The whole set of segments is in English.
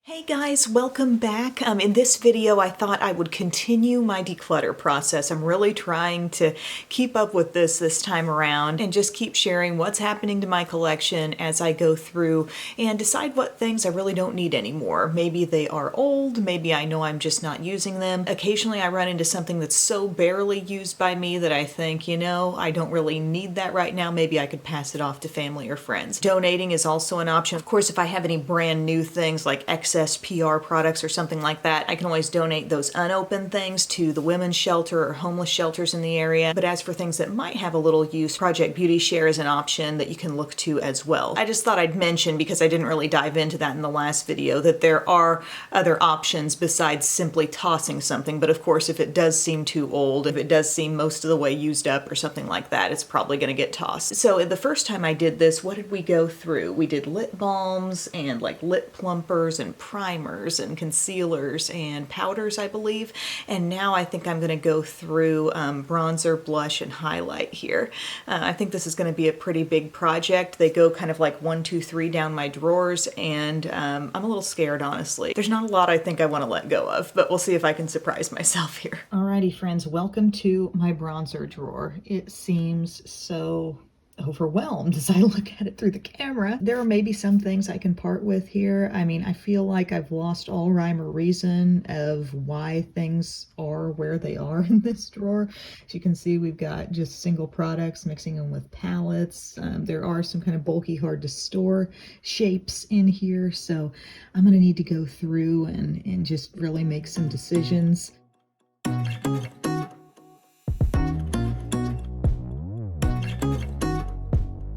Hey guys, welcome back. In this video, I thought I would continue my declutter process. I'm really trying to keep up with this time around and just keep sharing what's happening to my collection as I go through and decide what things I really don't need anymore. Maybe they are old, maybe I know I'm just not using them. Occasionally I run into something that's so barely used by me that I think, I don't really need that right now. Maybe I could pass it off to family or friends. Donating is also an option. Of course, if I have any brand new things like excess PR products or something like that, I can always donate those unopened things to the women's shelter or homeless shelters in the area. But as for things that might have a little use, Project Beauty Share is an option that you can look to as well. I just thought I'd mention, because I didn't really dive into that in the last video, that there are other options besides simply tossing something. But of course, if it does seem too old, if it does seem most of the way used up or something like that, it's probably going to get tossed. So the first time I did this, what did we go through? We did lip balms and like lip plumpers and primers and concealers and powders, I believe. And now I think I'm going to go through bronzer, blush, and highlight here. I think this is going to be a pretty big project. They go kind of like 1, 2, 3 down my drawers, and I'm a little scared, honestly. There's not a lot I think I want to let go of, but we'll see if I can surprise myself here. Alrighty, friends, welcome to my bronzer drawer. It seems so overwhelmed as I look at it through the camera. There are maybe some things I can part with here. I mean, I feel like I've lost all rhyme or reason of why things are where they are in this drawer. As you can see, we've got just single products, mixing them with palettes. There are some kind of bulky, hard to store shapes in here, so I'm going to need to go through and just really make some decisions.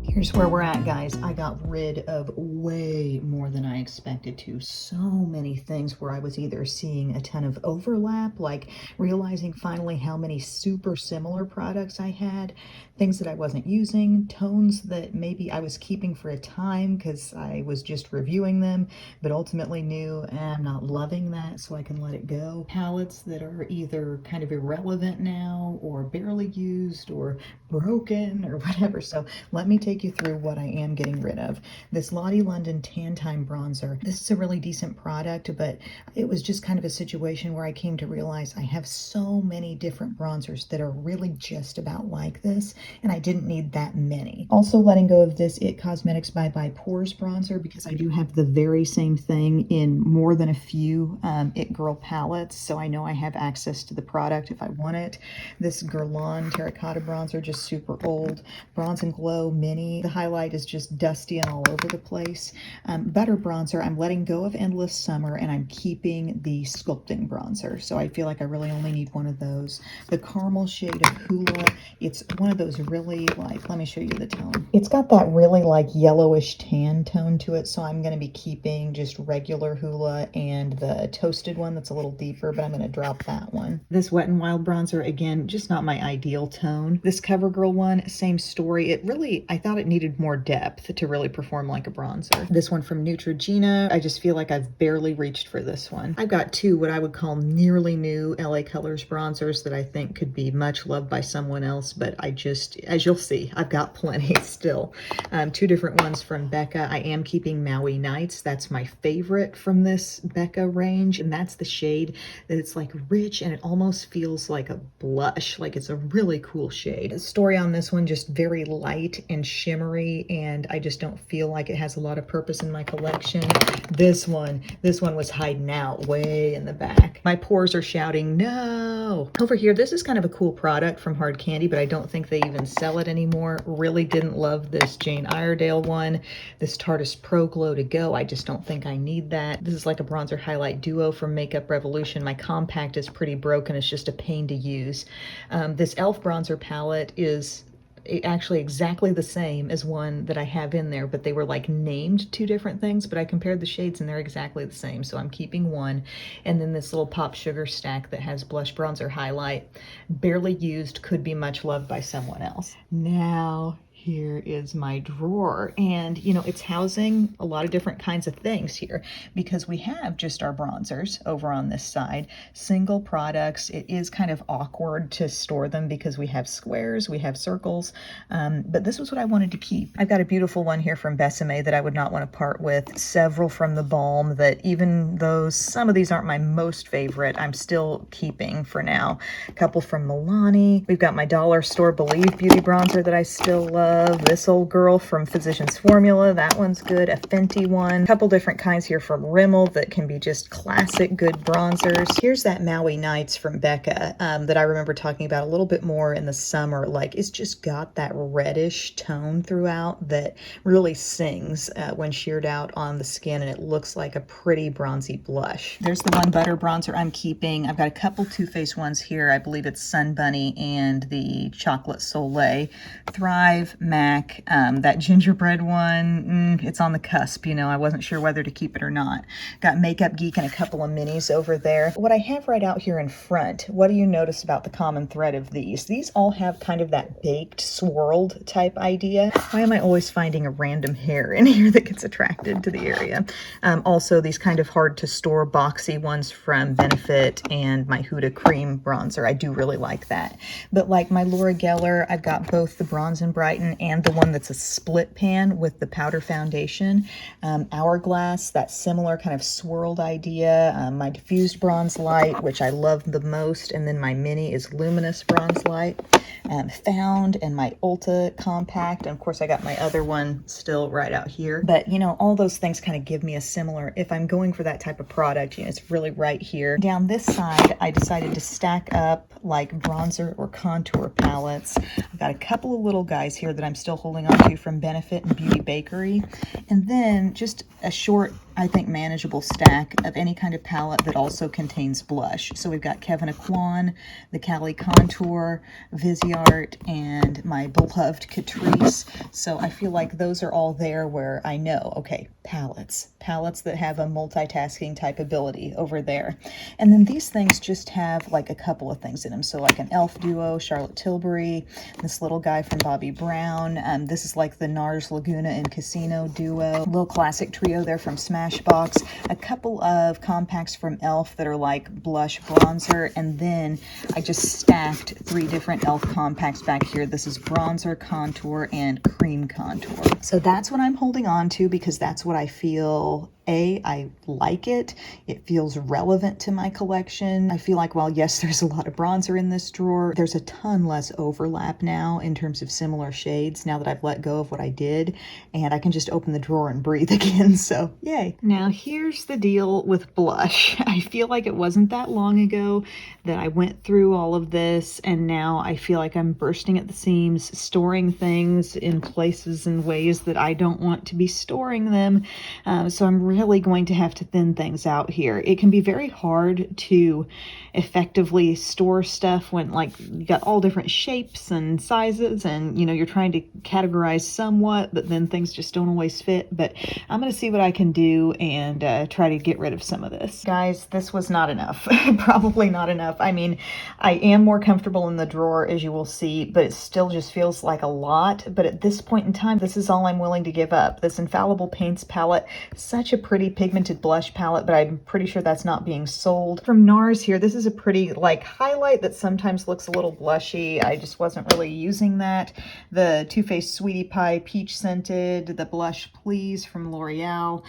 Here's where we're at, guys. I got rid of way more than I expected to. So many things where I was either seeing a ton of overlap, like realizing finally how many super similar products I had, things that I wasn't using, tones that maybe I was keeping for a time because I was just reviewing them, but ultimately knew I'm not loving that, so I can let it go. Palettes that are either kind of irrelevant now or barely used or broken or whatever. So let me take you through what I am getting rid of. This Lottie London Tan Time Bronzer. This is a really decent product, but it was just kind of a situation where I came to realize I have so many different bronzers that are really just about like this, and I didn't need that many. Also letting go of this It Cosmetics by Pores bronzer, because I do have the very same thing in more than a few It Girl palettes, so I know I have access to the product if I want it. This Guerlain Terracotta bronzer, just super old. Bronze and Glow Mini. The highlight is just dusty and all over the place. Butter bronzer, I'm letting go of Endless Summer and I'm keeping the Sculpting bronzer. So I feel like I really only need one of those. The caramel shade of Hoola, it's one of those really like, let me show you the tone. It's got that really like yellowish tan tone to it, so I'm going to be keeping just regular Hoola and the toasted one that's a little deeper, but I'm going to drop that one. This Wet n Wild bronzer, again, just not my ideal tone. This CoverGirl one, same story. It really, I thought it needed more depth to really perform like a bronzer. This one from Neutrogena, I just feel like I've barely reached for this one. I've got two what I would call nearly new LA Colors bronzers that I think could be much loved by someone else, but I just, as you'll see, I've got plenty still. Two different ones from Becca. I am keeping Maui Nights. That's my favorite from this Becca range, and that's the shade that it's like rich and it almost feels like a blush, like it's a really cool shade. The story on this one, just very light and shimmery, and I just don't feel like it has a lot of purpose in my collection. This one was hiding out way in the back. My pores are shouting no. Over here, this is kind of a cool product from Hard Candy, but I don't think they even sell it anymore. Really didn't love this Jane Iredale one. This Tarte's Pro Glow to Go, I just don't think I need that. This is like a bronzer highlight duo from Makeup Revolution. My compact is pretty broken. It's just a pain to use. This e.l.f. bronzer palette is actually exactly the same as one that I have in there, but they were like named two different things, but I compared the shades and they're exactly the same, so I'm keeping one. And then this little Pop Sugar stack that has blush bronzer highlight, barely used, could be much loved by someone else. Now here is my drawer, and you know, it's housing a lot of different kinds of things here because we have just our bronzers over on this side, single products. It is kind of awkward to store them because we have squares, we have circles, but this was what I wanted to keep. I've got a beautiful one here from Besame that I would not want to part with, several from the Balm that even though some of these aren't my most favorite, I'm still keeping for now. A couple from Milani. We've got my dollar store Believe Beauty bronzer that I still love. This old girl from Physicians Formula, that one's good. A Fenty one. A couple different kinds here from Rimmel that can be just classic good bronzers. Here's that Maui Nights from Becca that I remember talking about a little bit more in the summer. Like, it's just got that reddish tone throughout that really sings when sheared out on the skin, and it looks like a pretty bronzy blush. There's the one butter bronzer I'm keeping. I've got a couple Too Faced ones here. I believe it's Sun Bunny and the Chocolate Soleil. Thrive, MAC, that gingerbread one, it's on the cusp, you know, I wasn't sure whether to keep it or not. Got Makeup Geek and a couple of minis over there. What I have right out here in front, what do you notice about the common thread of these? These all have kind of that baked, swirled type idea. Why am I always finding a random hair in here that gets attracted to the area? Also, these kind of hard to store boxy ones from Benefit and my Huda Cream bronzer. I do really like that. But like my Laura Geller, I've got both the Bronze and Brighten and the one that's a split pan with the powder foundation. Hourglass, that similar kind of swirled idea. My Diffused Bronze Light, which I love the most, and then my mini is Luminous Bronze Light. Found, and my Ulta Compact, and of course I got my other one still right out here. But you know, all those things kind of give me a similar, if I'm going for that type of product, you know, it's really right here. Down this side, I decided to stack up like bronzer or contour palettes. I've got a couple of little guys here that I'm still holding on to from Benefit and Beauty Bakery, and then just a short, I think manageable stack of any kind of palette that also contains blush. So we've got Kevyn Aucoin, the Cali Contour, Viseart, and my beloved Catrice. So I feel like those are all there where I know, okay, palettes that have a multitasking type ability over there. And then these things just have like a couple of things in them. So like an e.l.f. duo, Charlotte Tilbury, this little guy from Bobbi Brown. This is like the NARS Laguna and Casino duo. Little classic trio there from Smashbox. A couple of compacts from e.l.f. that are like blush bronzer. And then I just stacked 3 different e.l.f. compacts back here. This is bronzer, contour, and cream contour. So that's what I'm holding on to because that's what I feel, I like it. It feels relevant to my collection. I feel like while yes, there's a lot of bronzer in this drawer, there's a ton less overlap now in terms of similar shades now that I've let go of what I did, and I can just open the drawer and breathe again, so yay. Now here's the deal with blush. I feel like it wasn't that long ago that I went through all of this, and now I feel like I'm bursting at the seams, storing things in places and ways that I don't want to be storing them. So I'm really going to have to thin things out here. It can be very hard to effectively store stuff when like you got all different shapes and sizes, and you know, you're trying to categorize somewhat, but then things just don't always fit. But I'm going to see what I can do and try to get rid of some of this. Guys, this was not enough. Probably not enough. I mean, I am more comfortable in the drawer, as you will see, but it still just feels like a lot. But at this point in time, this is all I'm willing to give up. This Infallible Paints palette, such a pretty pigmented blush palette, but I'm pretty sure that's not being sold. From NARS here, this is a pretty like highlight that sometimes looks a little blushy. I just wasn't really using that. The Too Faced Sweetie Pie Peach Scented, the Blush Please from L'Oreal.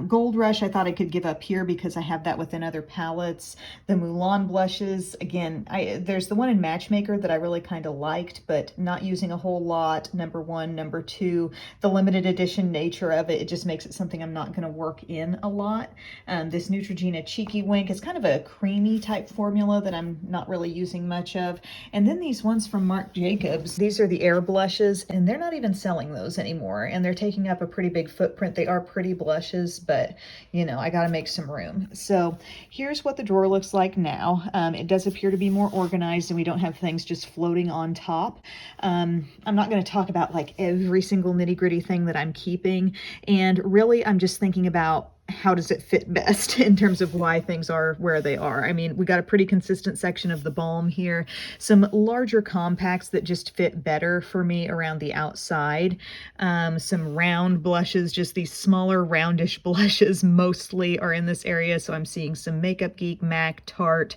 Gold Rush I thought I could give up here because I have that within other palettes. The Mulan blushes, again, there's the one in Matchmaker that I really kind of liked, but not using a whole lot. Number 1, number 2, the limited edition nature of it, it just makes it something I'm not going to work in a lot. This Neutrogena Cheeky Wink is kind of a creamy type formula that I'm not really using much of. And then these ones from Marc Jacobs, these are the Air blushes, and they're not even selling those anymore, and they're taking up a pretty big footprint. They are pretty blushes, but you know, I got to make some room. So here's what the drawer looks like now. It does appear to be more organized, and we don't have things just floating on top. I'm not going to talk about like every single nitty-gritty thing that I'm keeping, and really I'm just thinking about how does it fit best in terms of why things are where they are. I mean, we got a pretty consistent section of the balm here, some larger compacts that just fit better for me around the outside, some round blushes, just these smaller roundish blushes mostly are in this area. So I'm seeing some Makeup Geek, MAC, Tarte,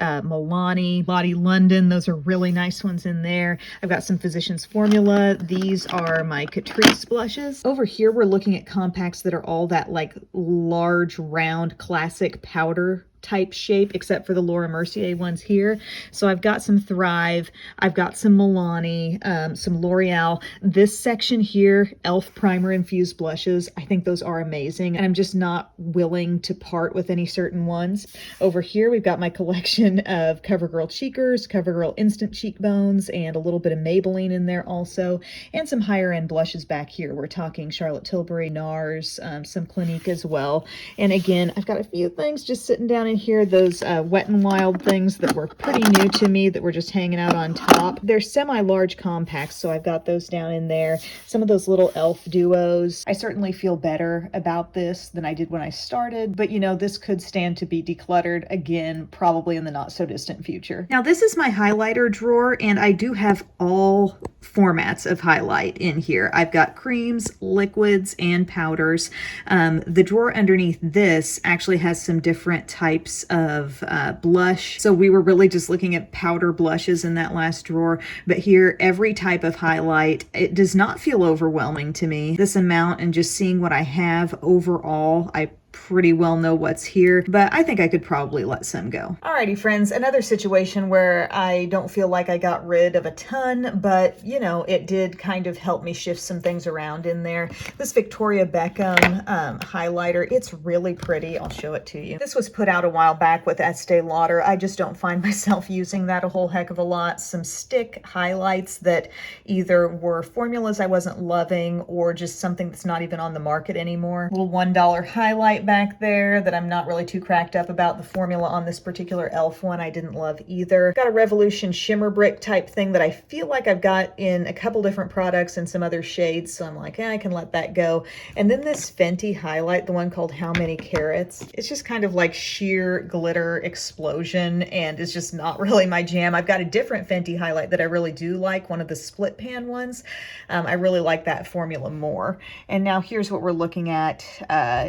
Milani, Lottie London. Those are really nice ones in there. I've got some Physicians Formula. These are my Catrice blushes. Over here, we're looking at compacts that are all that like large, round, classic powder type shape, except for the Laura Mercier ones here. So I've got some Thrive, I've got some Milani, some L'Oreal. This section here, e.l.f. primer infused blushes, I think those are amazing, and I'm just not willing to part with any certain ones. Over here, we've got my collection of CoverGirl Cheekers, CoverGirl Instant Cheekbones, and a little bit of Maybelline in there also, and some higher end blushes back here. We're talking Charlotte Tilbury, NARS, some Clinique as well. And again, I've got a few things just sitting down in here, those Wet n Wild things that were pretty new to me that were just hanging out on top. They're semi-large compacts, so I've got those down in there. Some of those little e.l.f. duos. I certainly feel better about this than I did when I started, but you know, this could stand to be decluttered again, probably in the not so distant future. Now, this is my highlighter drawer, and I do have all formats of highlight in here. I've got creams, liquids, and powders. The drawer underneath this actually has some different types of blush. So we were really just looking at powder blushes in that last drawer, but here, every type of highlight. It does not feel overwhelming to me. This amount and just seeing what I have overall, I pretty well know what's here, but I think I could probably let some go. Alrighty, friends, another situation where I don't feel like I got rid of a ton, but you know, it did kind of help me shift some things around in there. This Victoria Beckham highlighter, it's really pretty. I'll show it to you. This was put out a while back with Estee Lauder. I just don't find myself using that a whole heck of a lot. Some stick highlights that either were formulas I wasn't loving or just something that's not even on the market anymore. Little $1 highlight back there that I'm not really too cracked up about. The formula on this particular e.l.f. one I didn't love either. Got a Revolution shimmer brick type thing that I feel like I've got in a couple different products and some other shades, so I'm like, I can let that go. And then this Fenty highlight, the one called How Many Carats, it's just kind of like sheer glitter explosion, and it's just not really my jam. I've got a different Fenty highlight that I really do like, one of the split pan ones. I really like that formula more. And now here's what we're looking at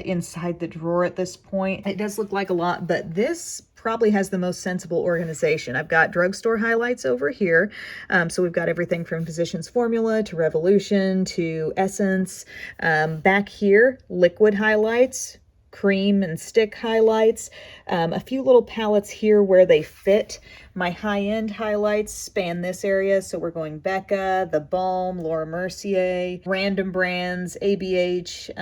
inside the drawer at this point. It does look like a lot, but this probably has the most sensible organization. I've got drugstore highlights over here. So we've got everything from Physicians Formula to Revolution to Essence. Back here, liquid highlights, cream and stick highlights, a few little palettes here where they fit. My high-end highlights span this area, so we're going Becca, The Balm, Laura Mercier, Random Brands, ABH,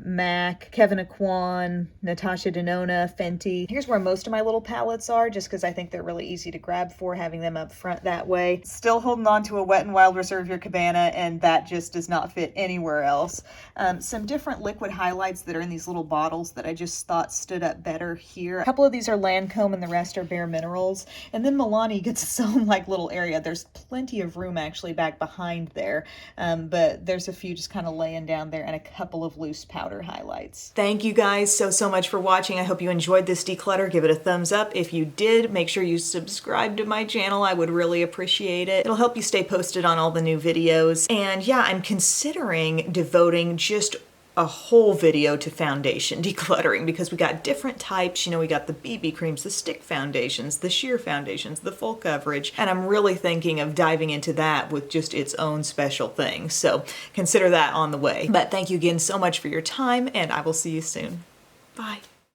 MAC, Kevin Aucoin, Natasha Denona, Fenty. Here's where most of my little palettes are, just because I think they're really easy to grab for, having them up front that way. Still holding on to a Wet n Wild Reserve Your Cabana, and that just does not fit anywhere else. Some different liquid highlights that are in these little bottles that I just thought stood up better here. A couple of these are Lancome and the rest are Bare Minerals. And then Milani gets its own like little area. There's plenty of room actually back behind there, but there's a few just kind of laying down there and a couple of loose powder highlights. Thank you guys so much for watching. I hope you enjoyed this declutter. Give it a thumbs up. If you did, make sure you subscribe to my channel. I would really appreciate it. It'll help you stay posted on all the new videos. And yeah, I'm considering devoting just a whole video to foundation decluttering, because we got different types. You know, we got the BB creams, the stick foundations, the sheer foundations, the full coverage, and I'm really thinking of diving into that with just its own special thing. So consider that on the way. But thank you again so much for your time, and I will see you soon. Bye.